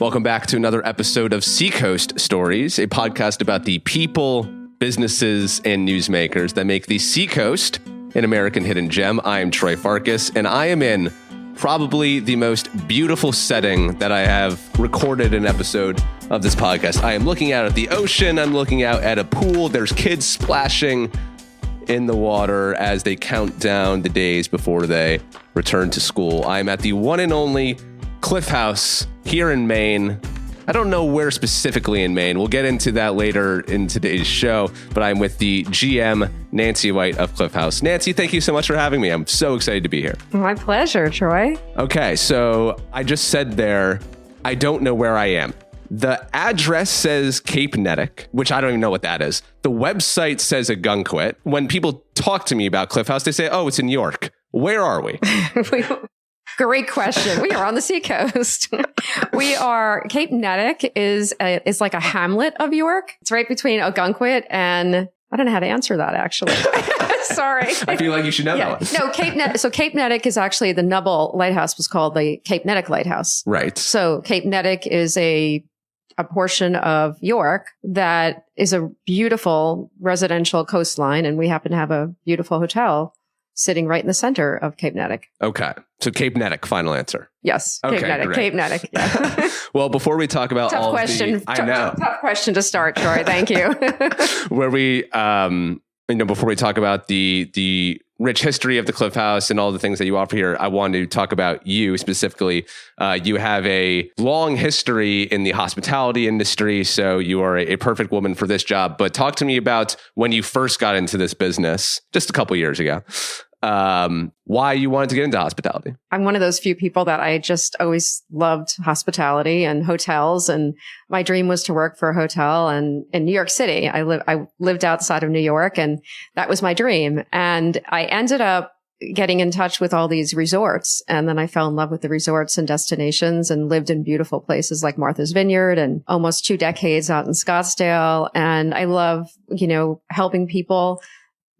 Welcome back to another episode of Seacoast Stories, a podcast about the people, businesses, and newsmakers that make the Seacoast an American hidden gem. I am Troy Farkas, and I am in probably the most beautiful setting that I have recorded an episode of this podcast. I am looking out at the ocean. I'm looking out at a pool. There's kids splashing in the water as they count down the days before they return to school. I'm at the one and only Cliff House here in Maine. I don't know where specifically in Maine. We'll get into that later in today's show, but I'm with the GM, Nancy White of Cliff House. Nancy, thank you so much for having me. I'm so excited to be here. My pleasure, Troy. Okay, so I just said there, I don't know where I am. The address says Cape Nettic, which I don't even know what that is. The website says Agunquit. When people talk to me about Cliff House, they say, oh, it's in New York. Where are we? Great question. We are on the Seacoast. We are, Cape Nettic is like a hamlet of York. It's right between Agunquit and, I don't know how to answer that, actually. Sorry. I feel like you should know that one. No, Cape Nettic is actually, the Nubble Lighthouse was called the Cape Nettic Lighthouse. Right. So Cape Nettic is a portion of York that is a beautiful residential coastline, and we happen to have a beautiful hotel sitting right in the center of Cape Nettic. Okay. So Cape Nettic, final answer. Yes. Okay, Cape Nettic. great. Cape Nettic. Yeah. Well, before we talk about tough all question. I know. Tough question to start, Troy. Thank you. Where we, before we talk about the rich history of the Cliff House and all the things that you offer here, I wanted to talk about you specifically. You have a long history in the hospitality industry, so you are a perfect woman for this job. But talk to me about when you first got into this business just a couple years ago. Why you wanted to get into hospitality. I'm one of those few people that I just always loved hospitality and hotels. And my dream was to work for a hotel. And in New York City, I lived outside of New York, and that was my dream. And I ended up getting in touch with all these resorts. And then I fell in love with the resorts and destinations and lived in beautiful places like Martha's Vineyard and almost 2 decades out in Scottsdale. And I love, helping people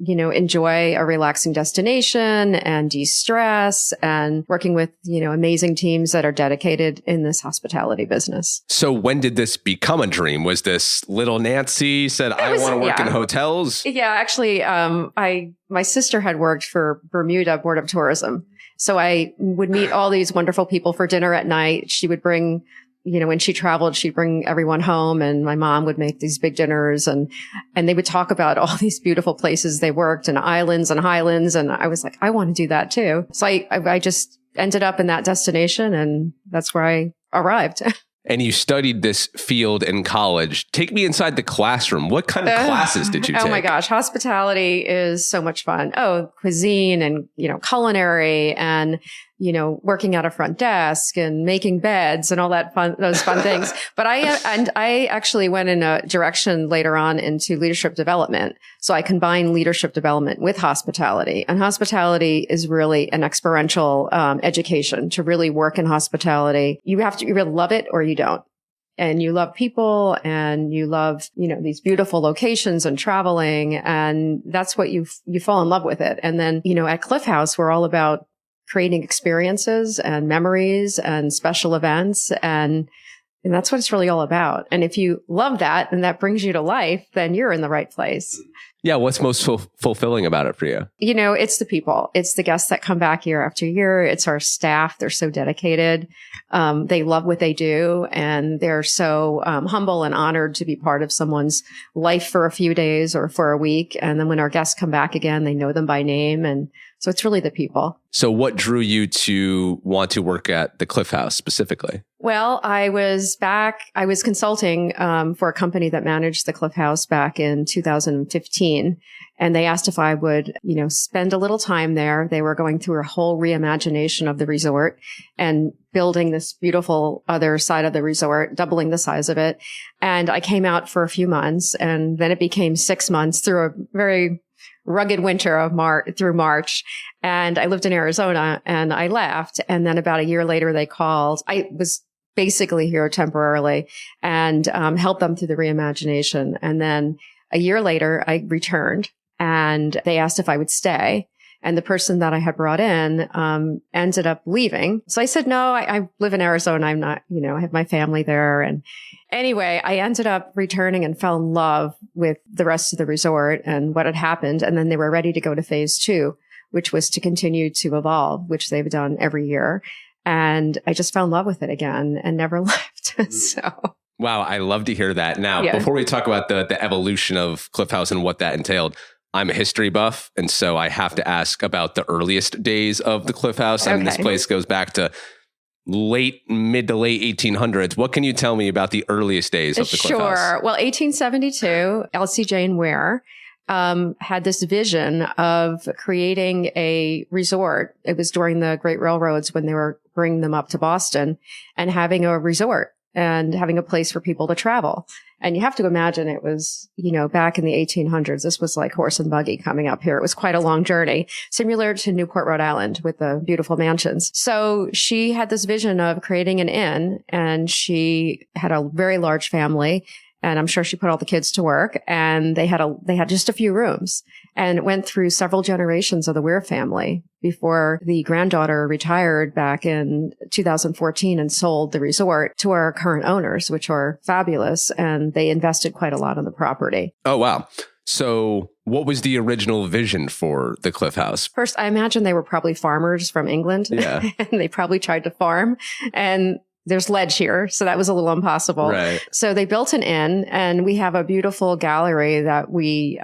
enjoy a relaxing destination and de-stress, and working with, amazing teams that are dedicated in this hospitality business. So when did this become a dream? Was this little Nancy said, I want to work in hotels? Yeah, actually, my sister had worked for Bermuda Board of Tourism. So I would meet all these wonderful people for dinner at night. She would bring, when she traveled, she'd bring everyone home, and my mom would make these big dinners, and they would talk about all these beautiful places they worked, and islands and highlands. And I was like, I want to do that too. So I just ended up in that destination, and that's where I arrived. And you studied this field in college. Take me inside the classroom. What kind of classes did you take? Oh my gosh. Hospitality is so much fun. Oh, cuisine and, culinary and, working at a front desk and making beds and all those fun things. But I actually went in a direction later on into leadership development. So I combine leadership development with hospitality, and hospitality is really an experiential education. To really work in hospitality, you really love it or you don't. And you love people, and you love, these beautiful locations and traveling. And that's what you fall in love with it. And then, at Cliff House, we're all about creating experiences and memories and special events. And that's what it's really all about. And if you love that and that brings you to life, then you're in the right place. Yeah. What's most fulfilling about it for you? It's the people. It's the guests that come back year after year. It's our staff. They're so dedicated. They love what they do, and they're so humble and honored to be part of someone's life for a few days or for a week. And then when our guests come back again, they know them by name. And so it's really the people. So what drew you to want to work at the Cliff House specifically? Well, I was consulting for a company that managed the Cliff House back in 2015. And they asked if I would, spend a little time there. They were going through a whole reimagination of the resort and building this beautiful other side of the resort, doubling the size of it. And I came out for a few months, and then it became 6 months through a very rugged winter of through March. And I lived in Arizona, and I left. And then about a year later, they called. I was basically here temporarily and helped them through the reimagination. And then a year later, I returned, and they asked if I would stay. And the person that I had brought in ended up leaving. So I said, no, I live in Arizona. I'm not, I have my family there. And anyway, I ended up returning and fell in love with the rest of the resort and what had happened. And then they were ready to go to phase 2, which was to continue to evolve, which they've done every year. And I just fell in love with it again and never left. So. Wow, I love to hear that. Now, before we talk about the evolution of Cliff House and what that entailed, I'm a history buff, and so I have to ask about the earliest days of the Cliff House. I mean, this place goes back to mid to late 1800s. What can you tell me about the earliest days of the Cliff House? Sure. Well, 1872, Elsie Jane Ware had this vision of creating a resort. It was during the Great Railroads when they were bringing them up to Boston, and having a resort and having a place for people to travel. And you have to imagine it was, back in the 1800s, this was like horse and buggy coming up here. It was quite a long journey, similar to Newport, Rhode Island, with the beautiful mansions. So she had this vision of creating an inn, and she had a very large family. And I'm sure she put all the kids to work, and they had just a few rooms, and it went through several generations of the Weir family before the granddaughter retired back in 2014 and sold the resort to our current owners, which are fabulous. And they invested quite a lot on the property. Oh, wow. So what was the original vision for the Cliff House? First, I imagine they were probably farmers from England. Yeah. And they probably tried to farm, and there's ledge here, so that was a little impossible. Right. So they built an inn, and we have a beautiful gallery that we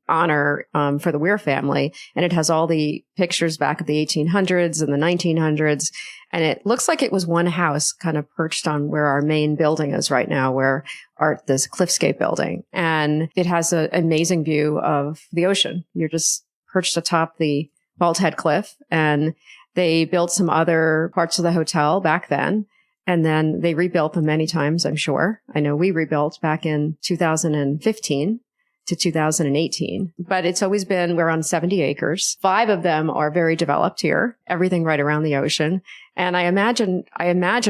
honor for the Weir family, and it has all the pictures back of the 1800s and the 1900s, and it looks like it was one house kind of perched on where our main building is right now, this Cliffscape building, and it has an amazing view of the ocean. You're just perched atop the Bald Head Cliff, and they built some other parts of the hotel back then, and then they rebuilt them many times, I'm sure. I know we rebuilt back in 2015 to 2018, but it's always been, we're on 70 acres. 5 of them are very developed here, everything right around the ocean. And I imagine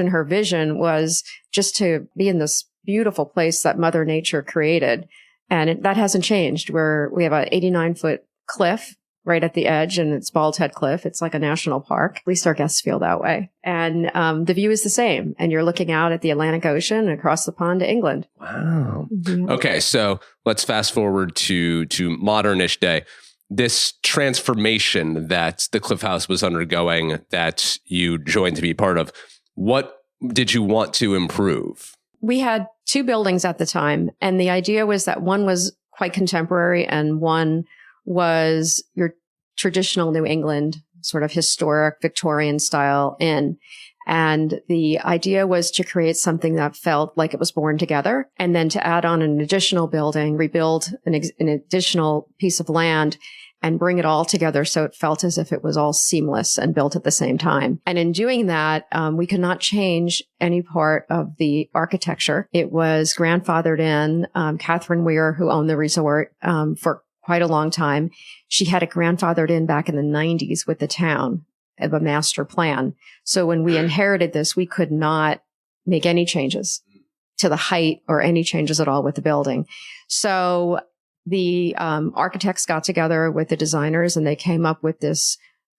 her vision was just to be in this beautiful place that Mother Nature created. And that hasn't changed. We have an 89-foot cliff right at the edge, and it's Bald Head Cliff. It's like a national park. At least our guests feel that way. And the view is the same. And you're looking out at the Atlantic Ocean and across the pond to England. Wow. Mm-hmm. Okay, so let's fast forward to modern-ish day. This transformation that the Cliff House was undergoing, that you joined to be part of, what did you want to improve? We had 2 buildings at the time, and the idea was that one was quite contemporary and one was your traditional New England, sort of historic Victorian style inn. And the idea was to create something that felt like it was born together, and then to add on an additional building, rebuild an additional piece of land, and bring it all together so it felt as if it was all seamless and built at the same time. And in doing that, we could not change any part of the architecture. It was grandfathered in. Catherine Weir, who owned the resort for quite a long time, she had it grandfathered in back in the 90s with the town of a master plan. So when we inherited this, we could not make any changes to the height or any changes at all with the building. So the architects got together with the designers, and they came up with this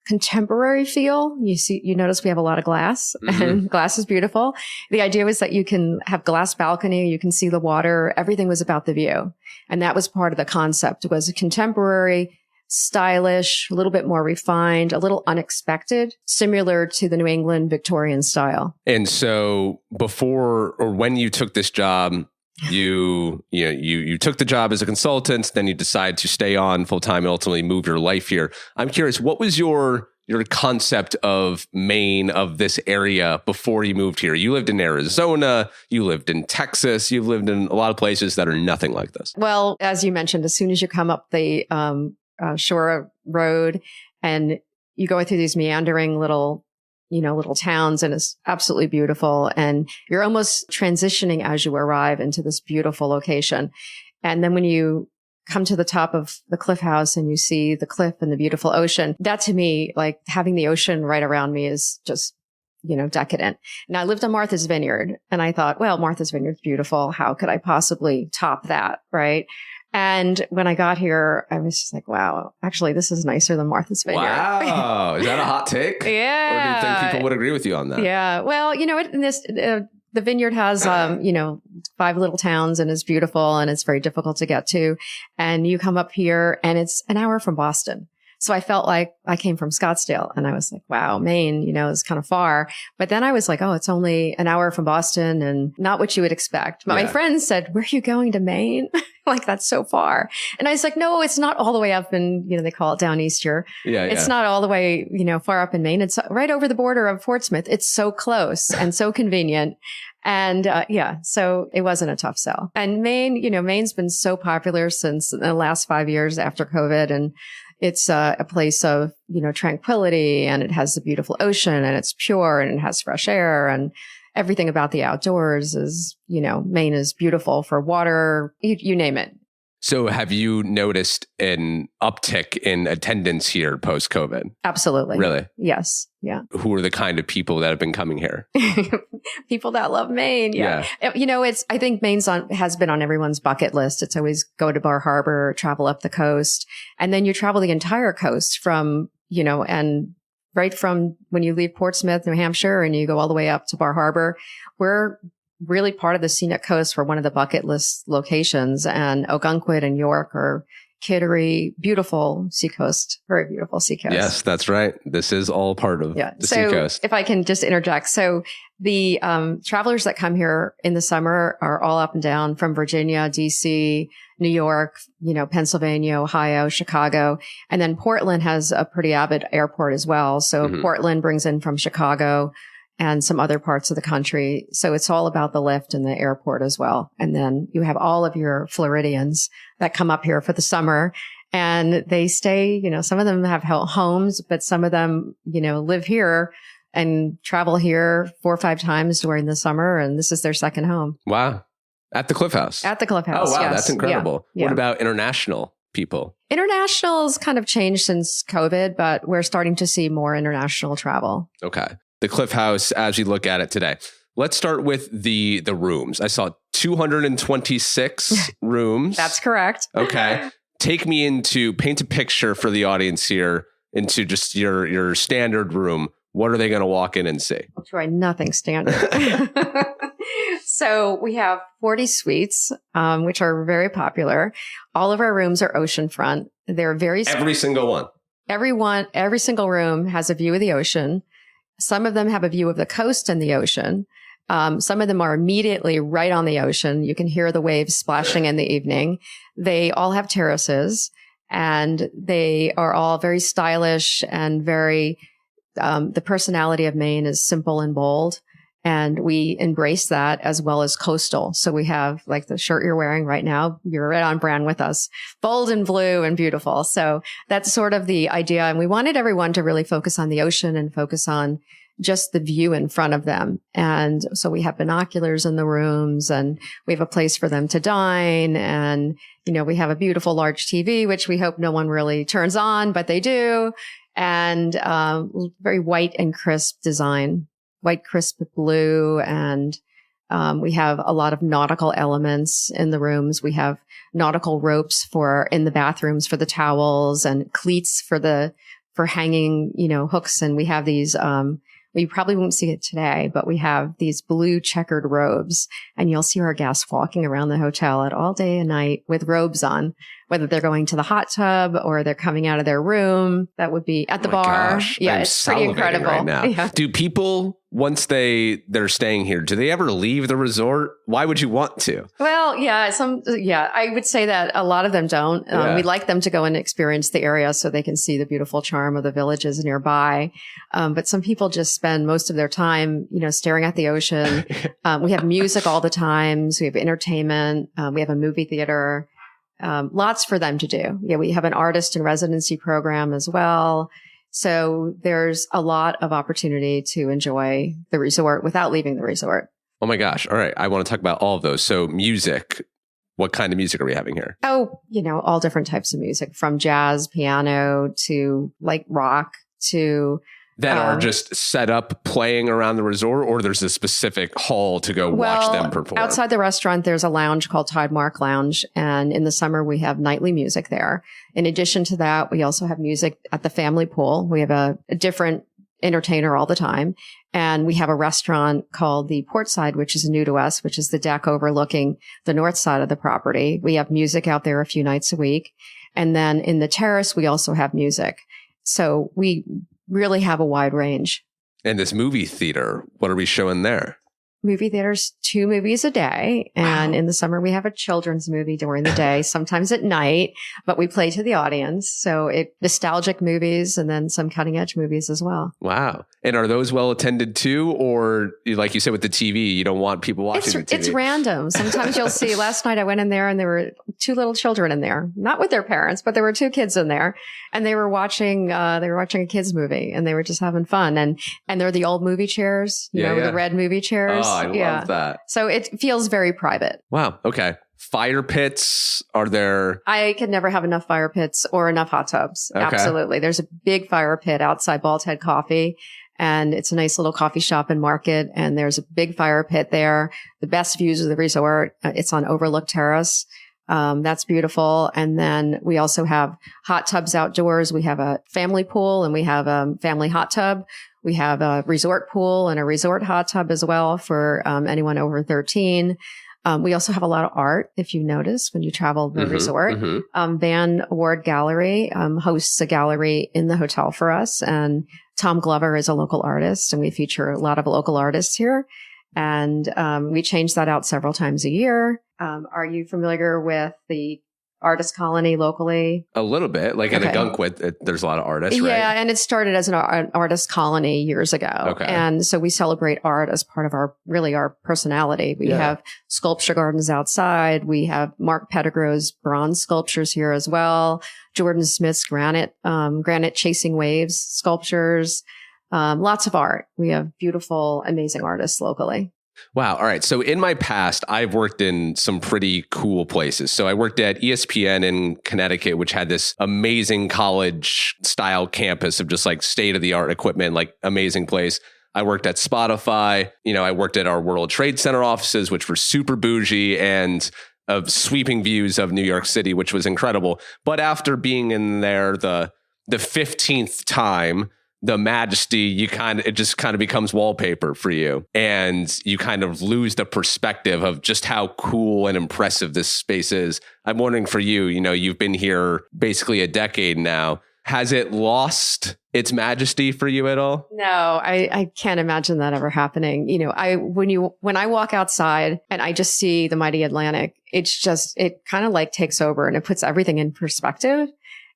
contemporary feel. You notice we have a lot of glass, and glass is beautiful. The idea was that you can have glass balcony, you can see the water. Everything was about the view. And that was part of the concept. It was a contemporary, stylish, a little bit more refined, a little unexpected, similar to the New England Victorian style. And so before or when you took this job, you took the job as a consultant, then you decide to stay on full time and ultimately move your life here. I'm curious, what was your concept of Maine, of this area, before you moved here? You lived in Arizona, you lived in Texas, you've lived in a lot of places that are nothing like this. Well, as you mentioned, as soon as you come up the shore road and you go through these meandering little towns, and it's absolutely beautiful. And you're almost transitioning as you arrive into this beautiful location. And then when you come to the top of the Cliff House and you see the cliff and the beautiful ocean, that to me, like having the ocean right around me is just, decadent. And I lived on Martha's Vineyard, and I thought, well, Martha's Vineyard's beautiful. How could I possibly top that? Right. And when I got here, I was just like, wow, actually, this is nicer than Martha's Vineyard. Wow. Is that a hot take? Yeah. Or do you think people would agree with you on that? Yeah. Well, the vineyard has, 5 little towns and is beautiful and it's very difficult to get to. And you come up here and it's an hour from Boston. So I felt like I came from Scottsdale and I was like, wow, Maine, is kind of far. But then I was like, oh, it's only an hour from Boston and not what you would expect. But my friends said, where are you going to Maine? Like, that's so far. And I was like, no, it's not all the way up in, they call it down east here. Yeah. It's not all the way, far up in Maine. It's right over the border of Portsmouth. It's so close and so convenient. And so it wasn't a tough sell. And Maine, Maine's been so popular since the last 5 years after COVID. And it's a place of, tranquility, and it has the beautiful ocean, and it's pure, and it has fresh air, and everything about the outdoors is, Maine is beautiful for water, you name it. So have you noticed an uptick in attendance here post-COVID? Absolutely. Really? Yes. Yeah. Who are the kind of people that have been coming here? People that love Maine. Yeah. I think Maine's has been on everyone's bucket list. It's always go to Bar Harbor, travel up the coast, and then you travel the entire coast from, and right from when you leave Portsmouth, New Hampshire, and you go all the way up to Bar Harbor. We're really part of the scenic coast for one of the bucket list locations, and Ogunquit and York are Kittery, beautiful Seacoast, very beautiful Seacoast. Yes, that's right. This is all part of the Seacoast. If I can just interject. So the travelers that come here in the summer are all up and down from Virginia, DC, New York, Pennsylvania, Ohio, Chicago. And then Portland has a pretty avid airport as well. So Portland brings in from Chicago and some other parts of the country. So it's all about the lift and the airport as well. And then you have all of your Floridians that come up here for the summer, and they stay, some of them have homes, but some of them, live here and travel here 4 or 5 times during the summer. And this is their second home. Wow. At the Cliff House. At the Cliff House. Oh, wow. Yes. That's incredible. Yeah. What about international people? International's kind of changed since COVID, but we're starting to see more international travel. Okay. The Cliff House, as you look at it today. Let's start with the rooms. I saw 226 rooms. That's correct. Okay. Paint a picture for the audience here into just your standard room. What are they going to walk in and see? I'll try nothing standard. So we have 40 suites, which are very popular. All of our rooms are oceanfront. They're very... Every single one. Every single room has a view of the ocean. Some of them have a view of the coast and the ocean. Some of them are immediately right on the ocean. You can hear the waves splashing in the evening. They all have terraces, and they are all very stylish and very, the personality of Maine is simple and bold. And we embrace that as well as coastal. So we have, like the shirt you're wearing right now, you're right on brand with us, bold and blue and beautiful. So that's sort of the idea. And we wanted everyone to really focus on the ocean and focus on just the view in front of them. And so we have binoculars in the rooms, and we have a place for them to dine. And, we have a beautiful large TV, which we hope no one really turns on, but they do. And very white and crisp design. White, crisp blue. And we have a lot of nautical elements in the rooms. We have nautical ropes in the bathrooms for the towels, and cleats for hanging, hooks. And we have these, you probably won't see it today, but we have these blue checkered robes, and you'll see our guests walking around the hotel all day and night with robes on, whether they're going to the hot tub or they're coming out of their room. That would be at the bar. Gosh, yeah, I'm it's pretty incredible. Right now. Yeah. Do people, once they're staying here, do they ever leave the resort? Why would you want to? Well, I would say that a lot of them don't. We'd like them to go and experience the area so they can see the beautiful charm of the villages nearby. But some people just spend most of their time, staring at the ocean. We have music all the time. So we have entertainment. We have a movie theater. Lots for them to do. Yeah, we have an artist in residency program as well. So there's a lot of opportunity to enjoy the resort without leaving the resort. Oh my gosh. All right. I want to talk about all of those. So music, what kind of music are we having here? Oh, all different types of music, from jazz, piano to like rock to that are just set up playing around the resort, or there's a specific hall to go watch them perform? Outside the restaurant, there's a lounge called Tidemark Lounge. And in the summer, we have nightly music there. In addition to that, we also have music at the family pool. We have a different entertainer all the time. And we have a restaurant called the Portside, which is new to us, which is the deck overlooking the north side of the property. We have music out there a few nights a week. And then in the terrace, we also have music. So we really have a wide range. And this movie theater, what are we showing there? Movie theaters, 2 movies a day. And in the summer, we have a children's movie during the day, sometimes at night, but we play to the audience. So nostalgic movies and then some cutting edge movies as well. Wow. And are those well attended too? Or like you said with the TV, you don't want people watching the TV? It's random. Sometimes you'll see, last night I went in there and there were 2 little children in there, not with their parents, but there were 2 kids in there and they were watching a kids movie and they were just having fun. And they're the old movie chairs, you know, the red movie chairs. Oh, I love that. So it feels very private. Wow. Okay. Fire pits, are there? I could never have enough fire pits or enough hot tubs. Okay. Absolutely. There's a big fire pit outside Bald Head Coffee. And it's a nice little coffee shop and market. And there's a big fire pit there. The best views of the resort. It's on Overlook Terrace. That's beautiful. And then we also have hot tubs outdoors. We have a family pool and we have a family hot tub. We have a resort pool and a resort hot tub as well for anyone over 13. We also have a lot of art, if you notice, when you travel the resort. Van Ward Gallery hosts a gallery in the hotel for us. And Tom Glover is a local artist, and we feature a lot of local artists here. And we change that out several times a year. Are you familiar with the artist colony locally? A little bit, like in Agunquit, there's a lot of artists, right? Yeah, and it started as an artist colony years ago. Okay. And so we celebrate art as part of our personality. We have sculpture gardens outside. We have Mark Pettigrew's bronze sculptures here as well. Jordan Smith's granite chasing waves sculptures. Lots of art. We have beautiful, amazing artists locally. Wow. All right. So in my past, I've worked in some pretty cool places. So I worked at ESPN in Connecticut, which had this amazing college style campus of just like state of the art equipment, like amazing place. I worked at Spotify. I worked at our World Trade Center offices, which were super bougie and of sweeping views of New York City, which was incredible. But after being in there the 15th time, the majesty, it just kind of becomes wallpaper for you. And you kind of lose the perspective of just how cool and impressive this space is. I'm wondering for you, you've been here basically a decade now. Has it lost its majesty for you at all? No, I can't imagine that ever happening. When I walk outside and I just see the mighty Atlantic, it kind of like takes over and it puts everything in perspective.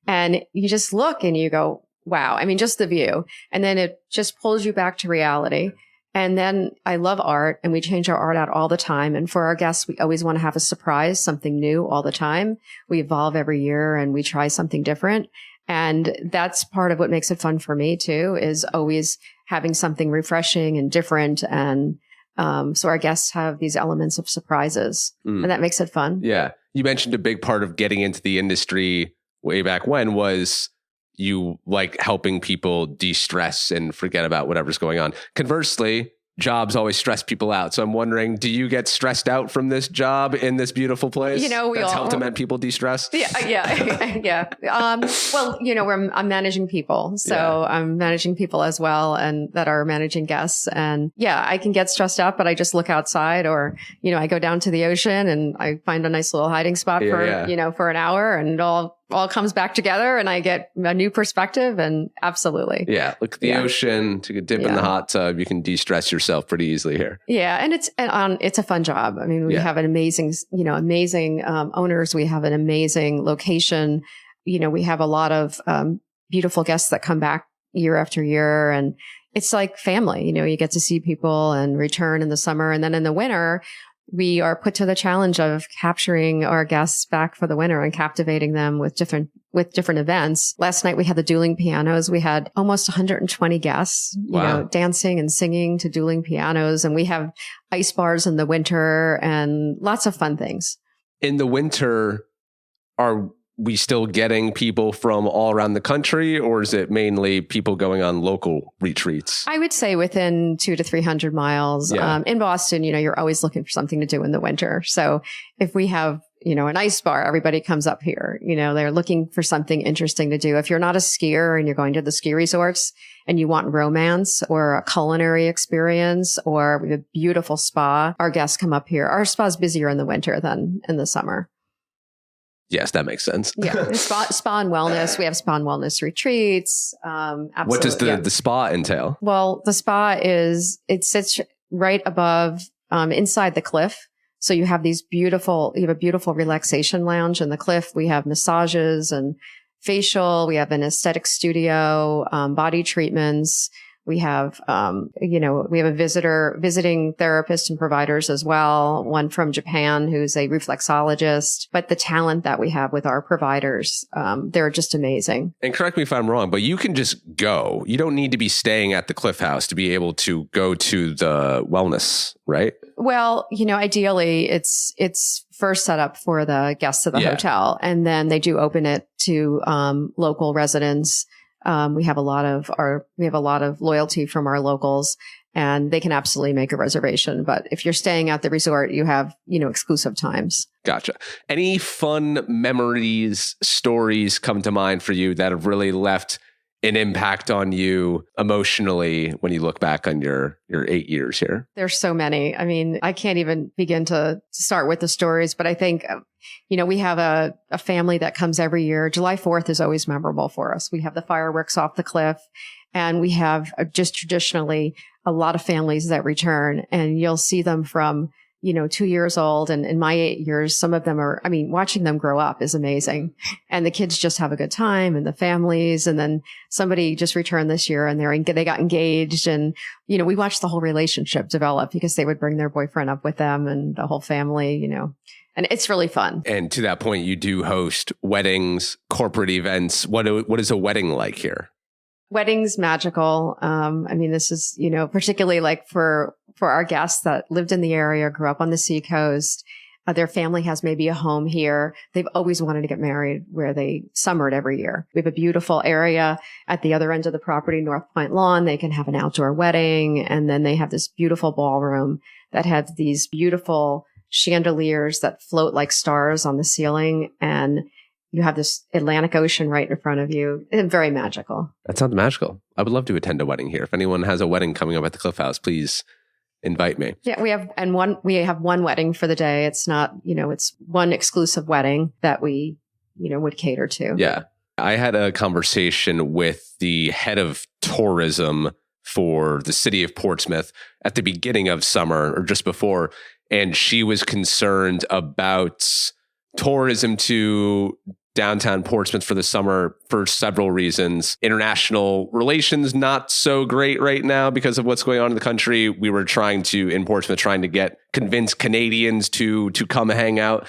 And you just look and you go, wow. I mean, just the view. And then it just pulls you back to reality. And then I love art and we change our art out all the time. And for our guests, we always want to have a surprise, something new all the time. We evolve every year and we try something different. And that's part of what makes it fun for me too, is always having something refreshing and different. And so our guests have these elements of surprises and that makes it fun. Yeah. You mentioned a big part of getting into the industry way back when was you like helping people de-stress and forget about whatever's going on. Conversely, jobs always stress people out. So I'm wondering, do you get stressed out from this job in this beautiful place? That's helped to make people de-stress? Yeah. I'm managing people. So I'm managing people as well and that are managing guests. And I can get stressed out, but I just look outside or, I go down to the ocean and I find a nice little hiding spot for an hour and all comes back together and I get a new perspective and absolutely. Yeah. Look at the ocean, take a dip in the hot tub. You can de-stress yourself pretty easily here. Yeah. And it's a fun job. I mean, we have an amazing owners. We have an amazing location. We have a lot of beautiful guests that come back year after year and it's like family, you get to see people and return in the summer. And then in the winter, we are put to the challenge of capturing our guests back for the winter and captivating them with different events. Last night we had the dueling pianos. We had almost 120 guests, dancing and singing to dueling pianos. And we have ice bars in the winter and lots of fun things. In the winter, are we still getting people from all around the country, or is it mainly people going on local retreats? I would say within 200 to 300 miles. Yeah. In Boston, you're always looking for something to do in the winter. So if we have, an ice bar, everybody comes up here. They're looking for something interesting to do. If you're not a skier and you're going to the ski resorts and you want romance or a culinary experience or we have a beautiful spa, our guests come up here. Our spa is busier in the winter than in the summer. Yes, that makes sense. Yeah, spa and wellness. We have spa and wellness retreats. Absolutely. What does the spa entail? Well, the spa sits right above, inside the cliff. So you have a beautiful relaxation lounge in the cliff. We have massages and facial. We have an aesthetic studio, body treatments. We have, we have a visiting therapist and providers as well. One from Japan who's a reflexologist. But the talent that we have with our providers, they're just amazing. And correct me if I'm wrong, but you can just go. You don't need to be staying at the Cliff House to be able to go to the wellness, right? Well, ideally it's first set up for the guests of the hotel, and then they do open it to local residents. We have a lot of loyalty from our locals, and they can absolutely make a reservation. But if you're staying at the resort, you have, exclusive times. Gotcha. Any fun memories, stories come to mind for you that have really left an impact on you emotionally when you look back on your 8 years here? There's so many. I mean, I can't even begin to start with the stories, but I think, we have a family that comes every year. July 4th is always memorable for us. We have the fireworks off the cliff, and we have just traditionally a lot of families that return, and you'll see them from 2 years old. And in my 8 years, some of them watching them grow up is amazing. And the kids just have a good time, and the families. And then somebody just returned this year and they got engaged. And, we watched the whole relationship develop because they would bring their boyfriend up with them and the whole family, and it's really fun. And to that point, you do host weddings, corporate events. What is a wedding like here? Weddings, magical. This is, particularly like for our guests that lived in the area, grew up on the Seacoast. Their family has maybe a home here. They've always wanted to get married where they summered every year. We have a beautiful area at the other end of the property, North Point Lawn. They can have an outdoor wedding. And then they have this beautiful ballroom that has these beautiful chandeliers that float like stars on the ceiling. And you have this Atlantic Ocean right in front of you. It's very magical. That sounds magical. I would love to attend a wedding here. If anyone has a wedding coming up at the Cliff House, please invite me. Yeah, we have one wedding for the day. It's not, it's one exclusive wedding that we, would cater to. Yeah. I had a conversation with the head of tourism for the city of Portsmouth at the beginning of summer or just before, and she was concerned about tourism to downtown Portsmouth for the summer for several reasons. International relations, not so great right now because of what's going on in the country. We were in Portsmouth, trying to convince Canadians to come hang out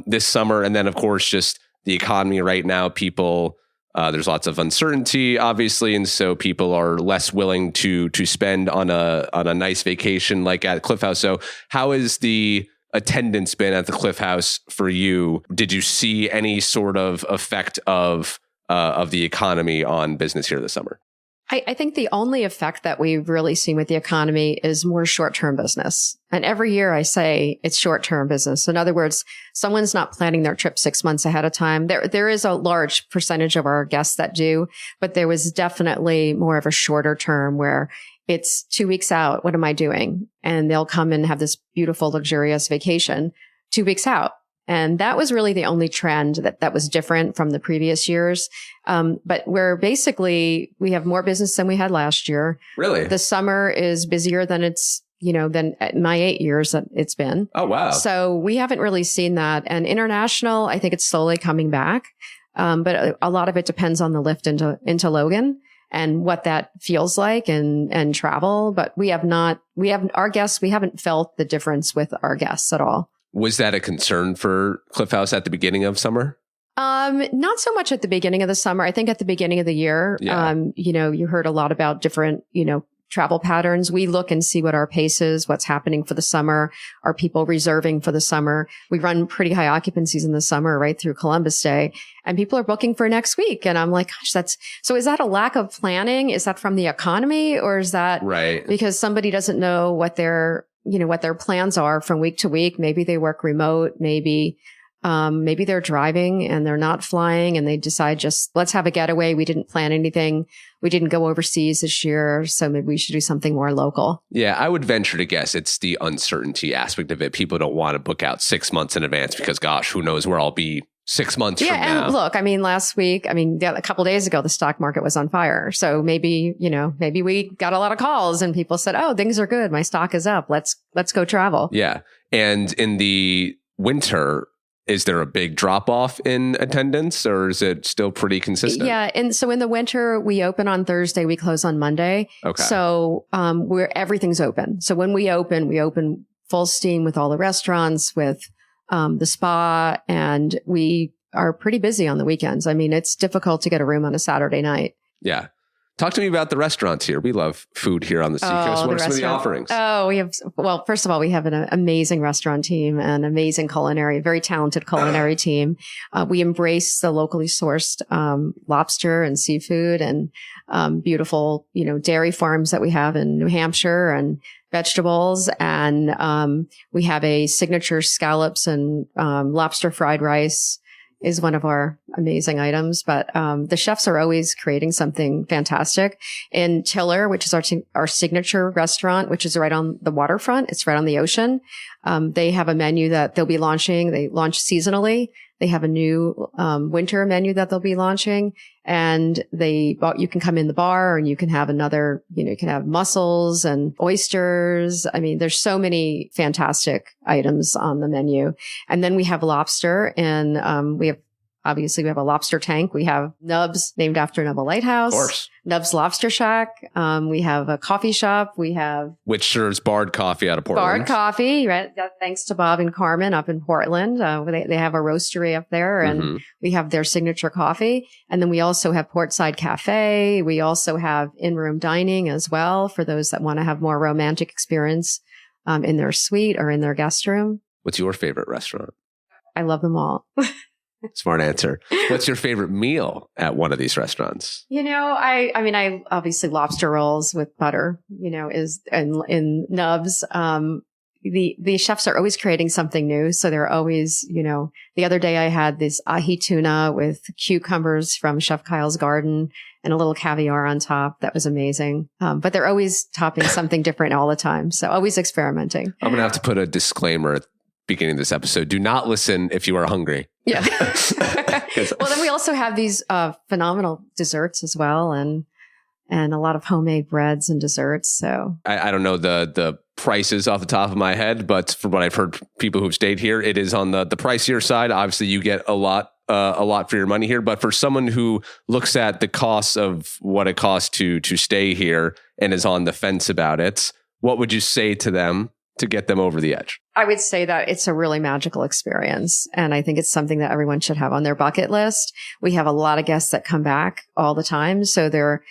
this summer. And then, of course, just the economy right now, there's lots of uncertainty, obviously. And so people are less willing to spend on a nice vacation like at Cliff House. So how is the attendance been at the Cliff House for you? Did you see any sort of effect of the economy on business here this summer? I think the only effect that we've really seen with the economy is more short-term business. And every year I say it's short-term business. In other words, someone's not planning their trip 6 months ahead of time. There is a large percentage of our guests that do, but there was definitely more of a shorter term where it's 2 weeks out. What am I doing? And they'll come and have this beautiful, luxurious vacation 2 weeks out. And that was really the only trend that was different from the previous years. But we have more business than we had last year. Really? The summer is busier than than my 8 years that it's been. Oh, wow. So we haven't really seen that. And international, I think it's slowly coming back. But a lot of it depends on the lift into Logan and what that feels like and travel. But we haven't felt the difference with our guests at all. Was that a concern for Cliff House at the beginning of summer? Not so much at the beginning of the summer. I think at the beginning of the year, you heard a lot about different, travel patterns. We look and see what our pace is, what's happening for the summer. Are people reserving for the summer? We run pretty high occupancies in the summer right through Columbus Day, and people are booking for next week. And I'm like, gosh, so is that a lack of planning? Is that from the economy, or is that because somebody doesn't know what their plans are from week to week? Maybe they work remote. Maybe they're driving and they're not flying, and they decide just let's have a getaway. We didn't plan anything. We didn't go overseas this year, so maybe we should do something more local. Yeah, I would venture to guess it's the uncertainty aspect of it. People don't want to book out 6 months in advance because, gosh, who knows where I'll be 6 months from now. Yeah, and look, last week, a couple of days ago, the stock market was on fire. So maybe we got a lot of calls and people said, oh, things are good. My stock is up. Let's go travel. Yeah. And in the winter, is there a big drop off in attendance, or is it still pretty consistent? Yeah. And so in the winter, we open on Thursday, we close on Monday. Okay. So, everything's open. So when we open full steam with all the restaurants, with, the spa, and we are pretty busy on the weekends. It's difficult to get a room on a Saturday night. Yeah. Talk to me about the restaurants here. We love food here on the Seacoast. What are some of the offerings? First of all, we have an amazing restaurant team and very talented culinary team. We embrace the locally sourced lobster and seafood and beautiful, dairy farms that we have in New Hampshire, and vegetables. And we have a signature scallops and lobster fried rice is one of our amazing items. But the chefs are always creating something fantastic. In Tiller, which is our signature restaurant, which is right on the waterfront, it's right on the ocean. They have a menu that they'll be launching. They launch seasonally. They have a new winter menu that they'll be launching, and you can come in the bar and you can have you can have mussels and oysters. There's so many fantastic items on the menu. And then we have lobster, and we have a lobster tank. We have Nubs, named after Nubble Lighthouse. Of course. Nubs Lobster Shack. We have a coffee shop. Which serves barred coffee out of Portland. Barred coffee, right? Thanks to Bob and Carmen up in Portland. They have a roastery up there, and we have their signature coffee. And then we also have Portside Cafe. We also have in-room dining as well for those that want to have more romantic experience in their suite or in their guest room. What's your favorite restaurant? I love them all. Smart answer. What's your favorite meal at one of these restaurants? I obviously lobster rolls with butter, is in Nubs. The chefs are always creating something new. So they're always, the other day I had this ahi tuna with cucumbers from Chef Kyle's garden and a little caviar on top. That was amazing. But they're always topping something different all the time. So always experimenting. I'm going to have to put a disclaimer at the beginning of this episode. Do not listen if you are hungry. Yeah. Well, then we also have these phenomenal desserts as well, and a lot of homemade breads and desserts. So I don't know the prices off the top of my head, but from what I've heard, people who've stayed here, it is on the pricier side. Obviously, you get a lot for your money here. But for someone who looks at the costs of what it costs to stay here and is on the fence about it, what would you say to them to get them over the edge? I would say that it's a really magical experience. And I think it's something that everyone should have on their bucket list. We have a lot of guests that come back all the time. So they're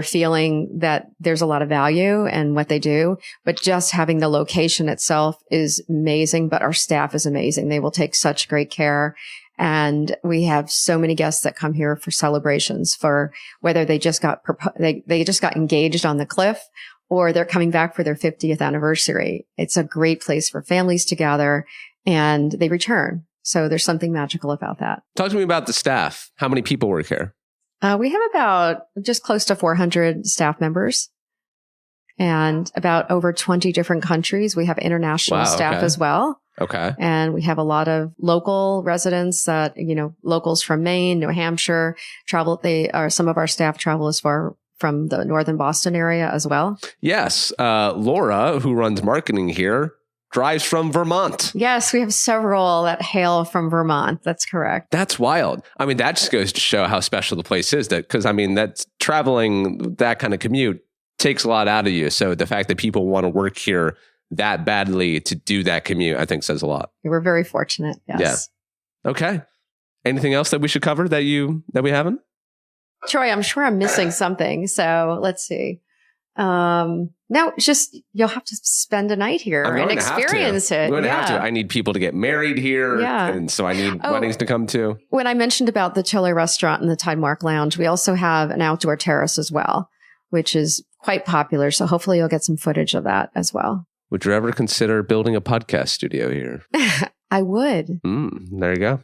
feeling that there's a lot of value in what they do, but just having the location itself is amazing. But our staff is amazing. They will take such great care. And we have so many guests that come here for celebrations, for whether they just got they just got engaged on the cliff, or they're coming back for their 50th anniversary. It's a great place for families to gather, and they return. So there's something magical about that. Talk to me about the staff. How many people work here? We have about just close to 400 staff members, and about over 20 different countries. We have international staff as well. Okay. And we have a lot of local residents that, locals from Maine, New Hampshire travel. Some of our staff travel as far from the northern Boston area as well. Yes. Laura, who runs marketing here, drives from Vermont. Yes, we have several that hail from Vermont. That's correct. That's wild. That just goes to show how special the place is. Because that's traveling, that kind of commute takes a lot out of you. So the fact that people want to work here that badly to do that commute, I think says a lot. We're very fortunate. Yes. Yeah. Okay. Anything else that we should cover that we haven't? Troy, I'm sure I'm missing something. So let's see. No, just you'll have to spend a night here and experience it. I'm going to have to. I need people to get married here. Yeah. And so I need weddings to come to. When I mentioned about the Chile restaurant and the Tidemark Lounge, we also have an outdoor terrace as well, which is quite popular. So hopefully you'll get some footage of that as well. Would you ever consider building a podcast studio here? I would. There you go.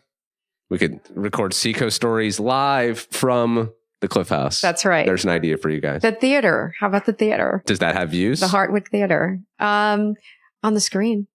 We could record Seacoast stories live from the Cliff House. That's right. There's an idea for you guys. The theater. How about the theater? Does that have views? The Hartwick Theater. On the screen.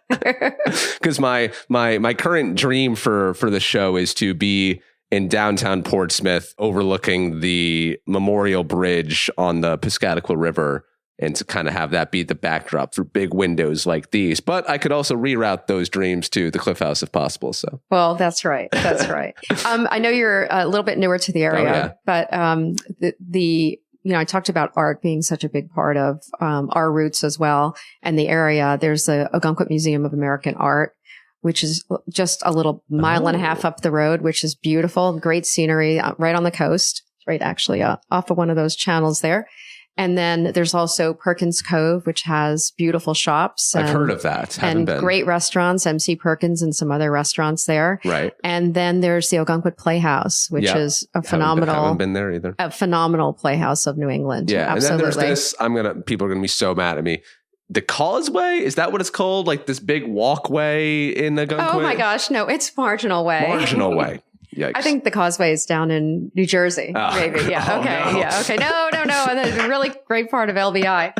Because my current dream for the show is to be in downtown Portsmouth overlooking the Memorial Bridge on the Piscataqua River, and to kind of have that be the backdrop for big windows like these. But I could also reroute those dreams to the Cliff House if possible. So, well, that's right. That's right. I know you're a little bit newer to the area, but I talked about art being such a big part of our roots as well, and the area. There's the Ogunquit Museum of American Art, which is just a little mile and a half up the road, which is beautiful, great scenery, right on the coast, right actually off of one of those channels there. And then there's also Perkins Cove, which has beautiful shops. I've heard of that. Haven't been. Great restaurants, MC Perkins and some other restaurants there. Right. And then there's the Ogunquit Playhouse, which is a phenomenal. Haven't been there either. A phenomenal playhouse of New England. Yeah. Absolutely. And then there's this, people are going to be so mad at me. The Causeway? Is that what it's called? Like this big walkway in Ogunquit? Oh my gosh. No, it's Marginal Way. Marginal Way. Yikes. I think the Causeway is down in New Jersey, maybe. Yeah. Okay. No. Yeah. Okay. No. That's a really great part of LBI.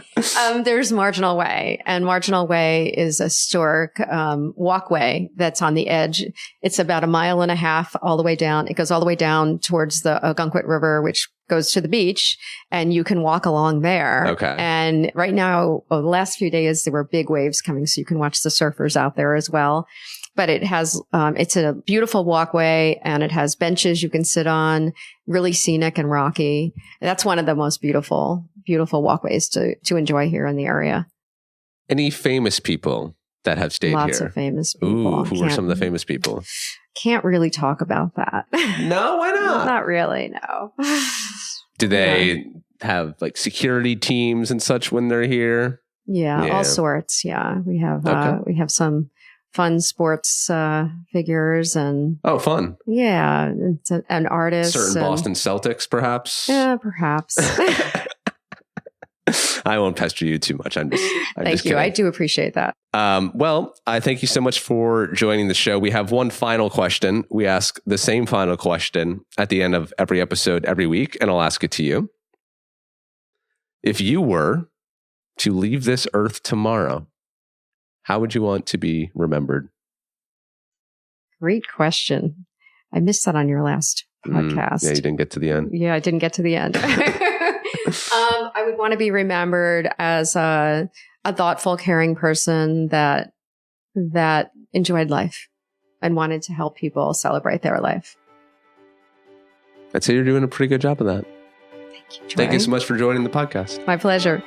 There's Marginal Way, and Marginal Way is a historic walkway that's on the edge. It's about a mile and a half all the way down. It goes all the way down towards the Ogunquit River, which goes to the beach, and you can walk along there. Okay. And right now, the last few days, there were big waves coming, so you can watch the surfers out there as well. But it has, it's a beautiful walkway, and it has benches you can sit on, really scenic and rocky. That's one of the most beautiful walkways to enjoy here in the area. Any famous people that have stayed Lots here? Lots of famous people. Ooh, who are some of the famous people? Can't really talk about that. No, why not? Not really, no. Do they have like security teams and such when they're here? Yeah, all sorts. Yeah, we have some fun sports figures and fun. Yeah, and artists. Certain Boston Celtics, perhaps. Yeah, perhaps. I won't pester you too much. I'm just Thank you. kidding. I do appreciate that. Well, I thank you so much for joining the show. We have one final question. We ask the same final question at the end of every episode every week, and I'll ask it to you. If you were to leave this earth tomorrow, how would you want to be remembered? Great question. I missed that on your last podcast. Yeah, you didn't get to the end. Yeah, I didn't get to the end. I would want to be remembered as a thoughtful, caring person that enjoyed life and wanted to help people celebrate their life. I'd say you're doing a pretty good job of that. Thank you, Troy. Thank you so much for joining the podcast. My pleasure.